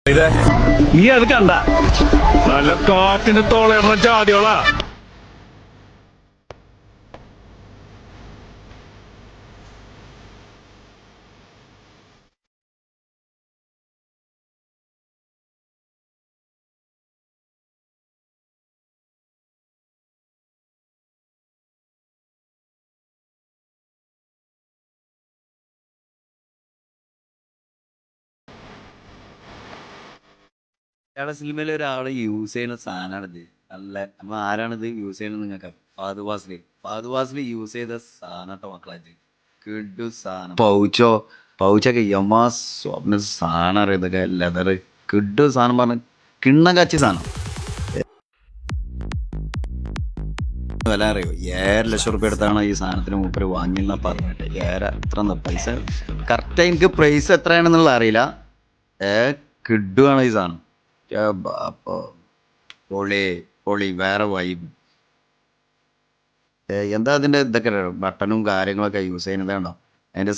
നീ അത് കണ്ട നല്ല കാറ്റിന് തോളേറ ജാതിയോളാ. മലയാള സിനിമയിൽ ഒരാൾ യൂസ് ചെയ്യുന്ന സാധനമാണിത്. നല്ല നമ്മൾ ആരാണിത് യൂസ് ചെയ്യുന്നത് നിങ്ങൾക്ക് ഫാദ് ഫാസിൽ യൂസ് ചെയ്ത സാധനം കേട്ടോ മക്കളായിട്ട് കിഡു സാധനം. പൗച്ചൊക്കെ യമാ സ്വപ്ന സാധനം അറിയാം. ഇതൊക്കെ ലെതർ കിഡു സാധനം പറഞ്ഞ കിണ്ണം കാച്ചി സാധനം. വില അറിയോ? 7,00,000 റുപ്യ എടുത്താണ് ഈ സാധനത്തിന് മൂപ്പര് വാങ്ങിയെന്നാ പറഞ്ഞിട്ട്. എത്ര പൈസ കറക്റ്റ് എനിക്ക് പ്രൈസ് എത്രയാണെന്നുള്ള അറിയില്ല. കിഡുവാണ് ഈ സാധനം. അപ്പോൾ പൊളി പൊളി വേറെ വൈബ്. എന്താ അതിൻ്റെ ഇതൊക്കെ ബട്ടണും കാര്യങ്ങളൊക്കെ യൂസ് ചെയ്യുന്നത് കണ്ടോ? അതിൻ്റെ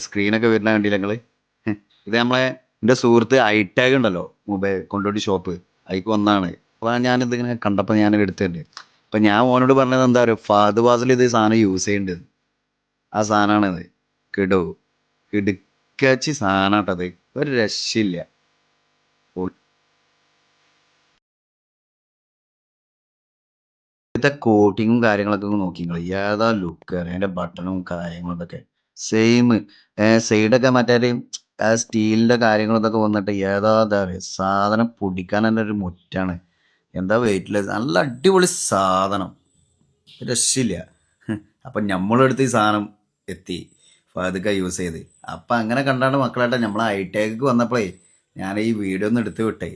സ്ക്രീനൊക്കെ വരുന്ന കണ്ടില്ല നിങ്ങൾ? ഇത് എൻ്റെ സുഹൃത്ത് ഐടാഗ് ഉണ്ടല്ലോ, മൊബൈൽ കൊണ്ടോട്ടി ഷോപ്പ്, അതിക്ക് വന്നാണ്. അപ്പോൾ ഞാനിതിങ്ങനെ കണ്ടപ്പോൾ ഞാനത് എടുത്തിട്ടുണ്ട്. അപ്പം ഞാൻ ഓനോട് പറഞ്ഞത് എന്താ പറയുക, ഫഹദ് ഫാസിൽ ഇത് സാധനം യൂസ് ചെയ്യേണ്ടത് ആ സാധനമാണിത്. കിടു കിടുക്കാച്ചി സാധനം കേട്ടത്, ഒരു രക്ഷയില്ല. ഇത്തെ കോട്ടിങ്ങും കാര്യങ്ങളൊക്കെ ഒന്ന് നോക്കി നിങ്ങൾ, ഏതാ ലുക്ക് അതിൻ്റെ ബട്ടണും കാര്യങ്ങളും ഇതൊക്കെ സെയിം. സൈഡൊക്കെ മറ്റേ ആ സ്റ്റീലിൻ്റെ കാര്യങ്ങളും ഇതൊക്കെ വന്നിട്ട് ഏതാ അറിയാം സാധനം പൊടിക്കാൻ തന്നെ ഒരു മുറ്റാണ്. എന്താ വെയിറ്റ്ലെസ്, നല്ല അടിപൊളി സാധനം, രക്ഷയില്ല. അപ്പം നമ്മളെടുത്ത് ഈ സാധനം എത്തി ഫഹദ്ക്ക യൂസ് ചെയ്ത്. അപ്പം അങ്ങനെ കണ്ടാണ്ട് മക്കളായിട്ട് നമ്മൾ ഐ ടെക്ക് വന്നപ്പോഴേ ഞാൻ ഈ വീഡിയോ ഒന്ന് എടുത്ത് വിട്ടേ.